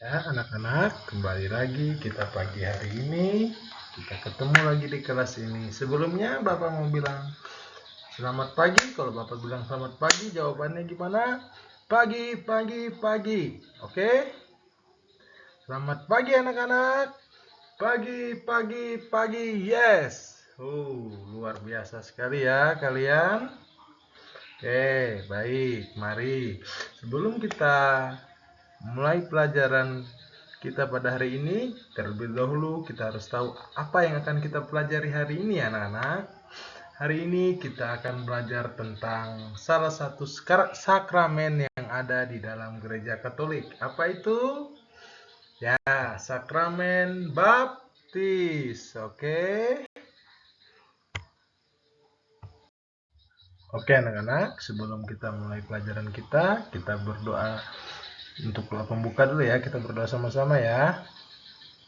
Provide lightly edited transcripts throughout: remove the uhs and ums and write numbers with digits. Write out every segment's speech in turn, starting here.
Ya, anak-anak, kembali lagi kita pagi hari ini. Kita ketemu lagi di kelas ini. Sebelumnya Bapak mau bilang selamat pagi. Kalau Bapak bilang selamat pagi, jawabannya gimana? Pagi, pagi, pagi. Oke? Selamat pagi anak-anak. Pagi, pagi, pagi. Yes. Luar biasa sekali ya kalian. Oke, baik. Mari. Sebelum kita mulai pelajaran kita pada hari ini, terlebih dahulu kita harus tahu apa yang akan kita pelajari hari ini anak-anak. Hari ini kita akan belajar tentang salah satu sakramen yang ada di dalam gereja Katolik. Apa itu? Ya, sakramen baptis. Oke anak-anak, sebelum kita mulai pelajaran kita berdoa untuk doa pembuka dulu ya. Kita berdoa sama-sama ya.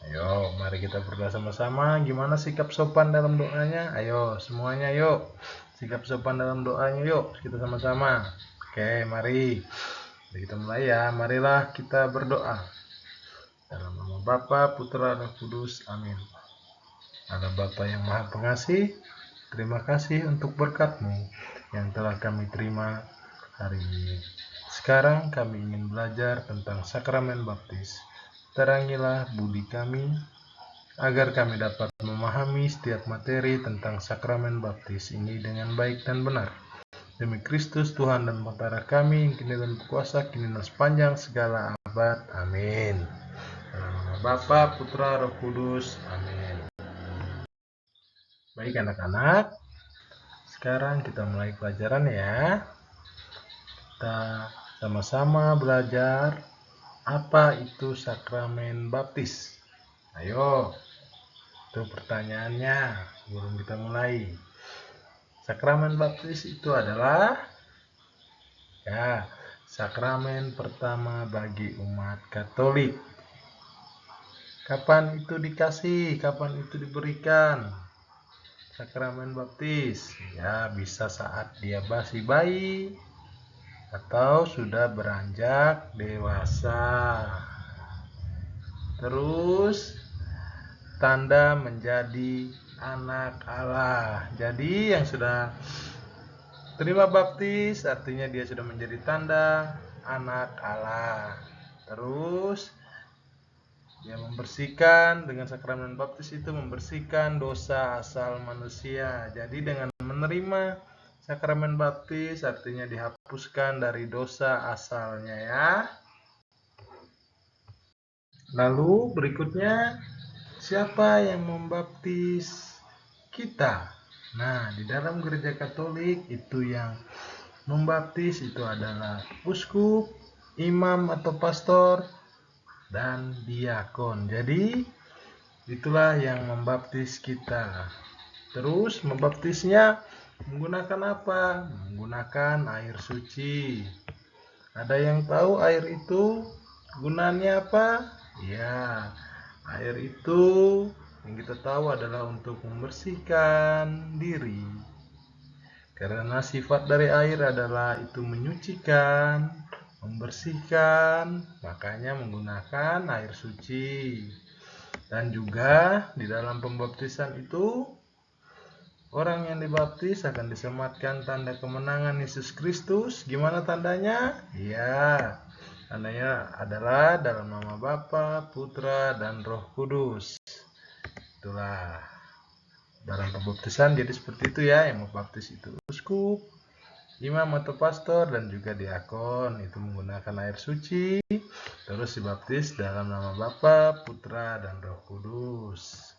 Ayo, mari kita berdoa sama-sama. Gimana sikap sopan dalam doanya? Ayo, semuanya yuk. Sikap sopan dalam doanya yuk. Kita sama-sama. Oke, mari. Kita mulai ya. Marilah kita berdoa. Dalam nama Bapa, Putra, dan Kudus. Amin. Allah Bapa yang Maha Pengasih, terima kasih untuk berkat-Mu yang telah kami terima hari ini. Sekarang kami ingin belajar tentang sakramen baptis. Terangilah budi kami, agar kami dapat memahami setiap materi tentang sakramen baptis ini dengan baik dan benar. Demi Kristus Tuhan dan Bapa kami, kini dan berkuasa, kini dan sepanjang segala abad. Amin. Dalam nama Bapa, Putra, Roh Kudus. Amin. Baik anak-anak, sekarang kita mulai pelajaran ya. Kita sama-sama belajar apa itu sakramen baptis. Ayo, itu pertanyaannya sebelum kita mulai. Sakramen baptis itu adalah sakramen pertama bagi umat Katolik. Kapan itu dikasih? Kapan itu diberikan? Sakramen baptis ya, bisa saat dia masih bayi atau sudah beranjak dewasa. Terus tanda menjadi anak Allah. Jadi yang sudah terima baptis artinya dia sudah menjadi tanda anak Allah. Terus dia membersihkan, dengan sakramen baptis itu membersihkan dosa asal manusia. Jadi dengan menerima sakramen baptis artinya dihapuskan dari dosa asalnya ya. Lalu berikutnya, siapa yang membaptis kita? Nah, di dalam gereja Katolik itu yang membaptis itu adalah uskup, imam atau pastor, dan diakon. Jadi itulah yang membaptis kita. Terus membaptisnya menggunakan apa? Menggunakan air suci. Ada yang tahu air itu gunanya apa? Ya, air itu yang kita tahu adalah untuk membersihkan diri. Karena sifat dari air adalah itu menyucikan, membersihkan, makanya menggunakan air suci. Dan juga di dalam pembaptisan itu orang yang dibaptis akan disematkan tanda kemenangan Yesus Kristus. Gimana tandanya? Ya, tandanya adalah dalam nama Bapa, Putra, dan Roh Kudus. Itulah dalam pembaptisan jadi seperti itu ya, yang membaptis itu uskup, imam atau pastor, dan juga diakon. Itu menggunakan air suci, terus dibaptis dalam nama Bapa, Putra, dan Roh Kudus.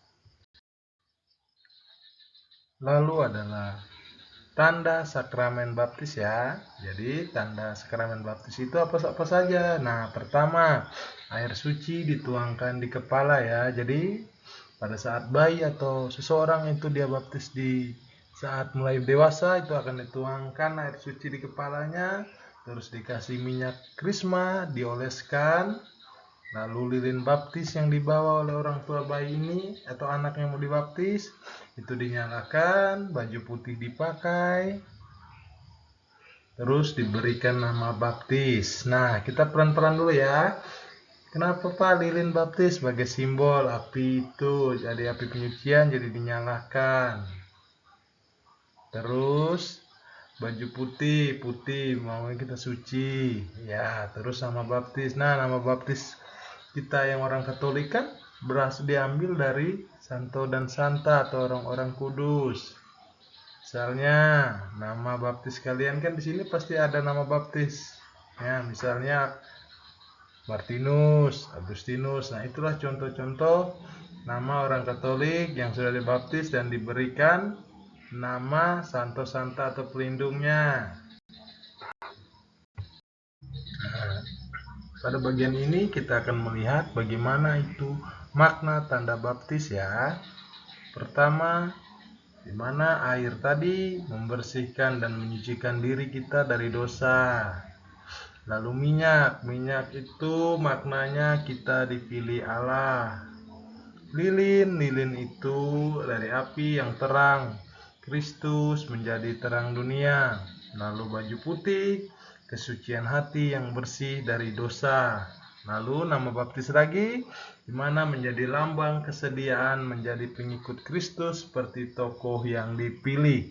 Lalu adalah tanda sakramen baptis ya. Jadi tanda sakramen baptis itu apa saja? Nah, pertama, air suci dituangkan di kepala ya. Jadi pada saat bayi atau seseorang itu dia baptis di saat mulai dewasa, itu akan dituangkan air suci di kepalanya, terus dikasih minyak krisma, dioleskan. Lalu lilin baptis yang dibawa oleh orang tua bayi ini atau anak yang mau dibaptis itu dinyalakan, baju putih dipakai, terus diberikan nama baptis. Nah, kita pelan-pelan dulu ya. Kenapa Pak lilin baptis? Sebagai simbol api itu, jadi api penyucian jadi dinyalakan. Terus baju putih, putih mau kita suci. Ya, terus nama baptis. Nah, nama baptis kita yang orang Katolik kan berasal diambil dari Santo dan Santa atau orang-orang kudus. Misalnya nama baptis kalian kan di sini pasti ada nama baptis. Ya, misalnya Martinus, Agustinus. Nah, itulah contoh-contoh nama orang Katolik yang sudah dibaptis dan diberikan nama Santo Santa atau pelindungnya. Nah, pada bagian ini kita akan melihat bagaimana itu makna tanda baptis ya. Pertama, di mana air tadi membersihkan dan menyucikan diri kita dari dosa. Lalu minyak itu maknanya kita dipilih Allah. Lilin itu dari api yang terang. Kristus menjadi terang dunia. Lalu baju putih, kesucian hati yang bersih dari dosa. Lalu nama baptis lagi, di mana menjadi lambang kesediaan menjadi pengikut Kristus seperti tokoh yang dipilih.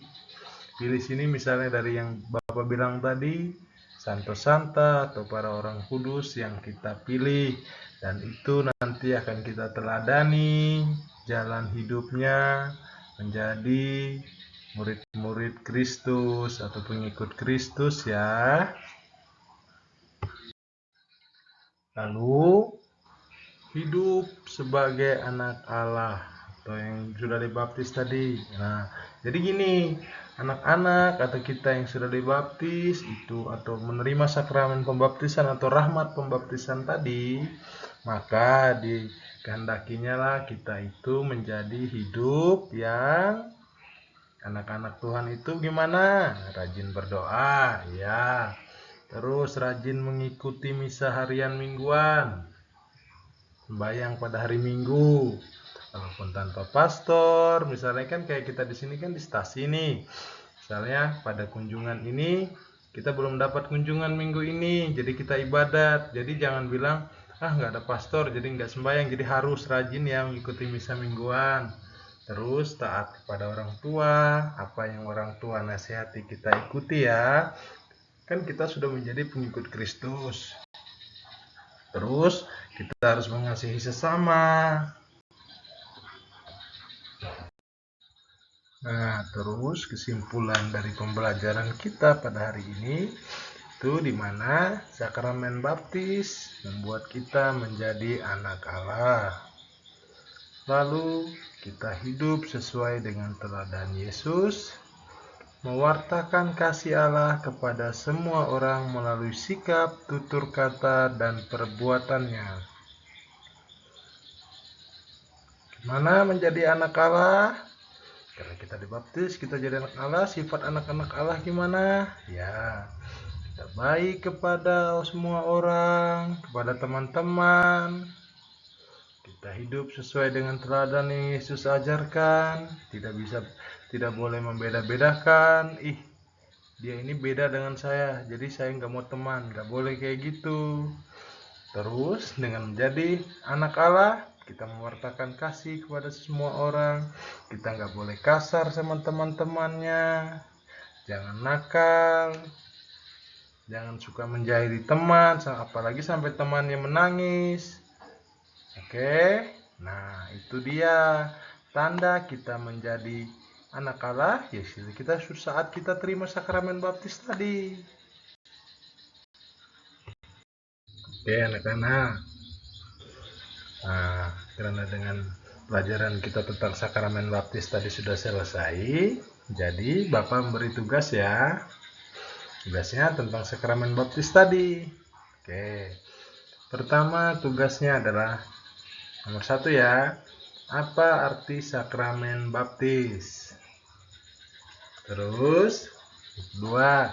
Pilih sini misalnya dari yang Bapak bilang tadi, Santo Santa atau para orang kudus yang kita pilih, dan itu nanti akan kita teladani jalan hidupnya menjadi murid-murid Kristus atau pengikut Kristus ya. Lalu hidup sebagai anak Allah atau yang sudah dibaptis tadi. Nah, jadi gini, anak-anak atau kita yang sudah dibaptis itu atau menerima sakramen pembaptisan atau rahmat pembaptisan tadi, maka dikehendakinya lah kita itu menjadi hidup yang anak-anak Tuhan itu gimana? Rajin berdoa, ya. Terus rajin mengikuti misa harian mingguan, sembahyang pada hari Minggu. Walaupun tanpa pastor, misalnya kan kayak kita di sini kan di stasi nih. Misalnya pada kunjungan ini kita belum dapat kunjungan minggu ini, jadi kita ibadat. Jadi jangan bilang nggak ada pastor, jadi nggak sembahyang. Jadi harus rajin ya mengikuti misa mingguan. Terus taat kepada orang tua, apa yang orang tua nasihati kita ikuti ya. Kan kita sudah menjadi pengikut Kristus. Terus kita harus mengasihi sesama. Nah, terus kesimpulan dari pembelajaran kita pada hari ini itu di mana sakramen baptis membuat kita menjadi anak Allah. Lalu kita hidup sesuai dengan teladan Yesus, mewartakan kasih Allah kepada semua orang melalui sikap, tutur kata, dan perbuatannya. Gimana menjadi anak Allah? Karena kita dibaptis, kita jadi anak Allah. Sifat anak-anak Allah gimana? Ya, kita baik kepada semua orang, kepada teman-teman. Kita hidup sesuai dengan teladan yang Yesus ajarkan. Tidak boleh membeda-bedakan. Dia ini beda dengan saya, jadi saya nggak mau teman. Nggak boleh kayak gitu. Terus dengan menjadi anak Allah, kita mewartakan kasih kepada semua orang. Kita nggak boleh kasar sama teman-temannya. Jangan nakal. Jangan suka menjahili teman, apalagi sampai temannya menangis. Oke, nah itu dia tanda kita menjadi anak Allah. Ya, kita saat kita terima sakramen baptis tadi. Oke, anak-anak. Nah, karena dengan pelajaran kita tentang sakramen baptis tadi sudah selesai, jadi Bapak memberi tugas ya. Tugasnya tentang sakramen baptis tadi. Oke. Pertama tugasnya adalah nomor 1 ya. Apa arti sakramen baptis? Terus 2.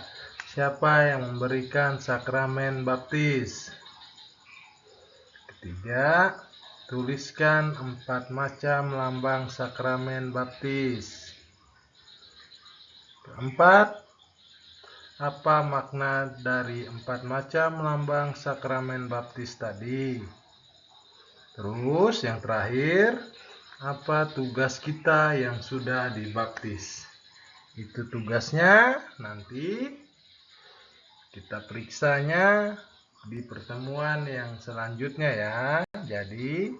Siapa yang memberikan sakramen baptis? Ketiga, tuliskan 4 macam lambang sakramen baptis. Keempat, apa makna dari 4 macam lambang sakramen baptis tadi? Terus yang terakhir, apa tugas kita yang sudah dibaptis? Itu tugasnya nanti kita periksanya di pertemuan yang selanjutnya ya. Jadi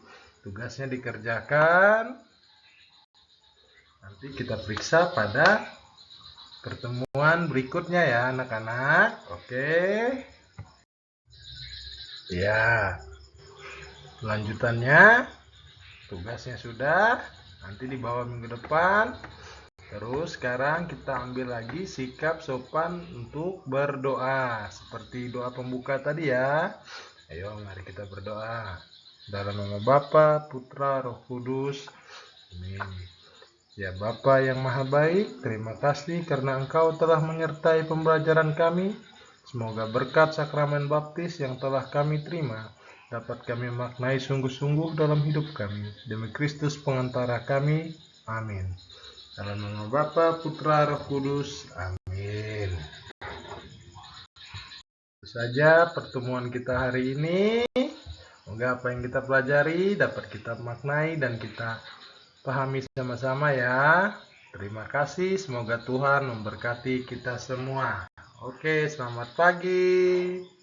tugasnya dikerjakan, nanti kita periksa pada pertemuan berikutnya ya anak-anak. Oke. Ya, lanjutannya tugasnya sudah, nanti dibawa minggu depan. Terus sekarang kita ambil lagi sikap sopan untuk berdoa. Seperti doa pembuka tadi ya. Ayo mari kita berdoa. Dalam nama Bapa, Putra, Roh Kudus. Amin. Ya Bapa yang Maha Baik, terima kasih karena Engkau telah menyertai pembelajaran kami. Semoga berkat sakramen baptis yang telah kami terima dapat kami maknai sungguh-sungguh dalam hidup kami. Demi Kristus pengantara kami. Amin. Dalam nama Bapa, Putra, Roh Kudus. Amin. Itu saja pertemuan kita hari ini. Semoga apa yang kita pelajari dapat kita maknai dan kita pahami sama-sama ya. Terima kasih. Semoga Tuhan memberkati kita semua. Oke, selamat pagi.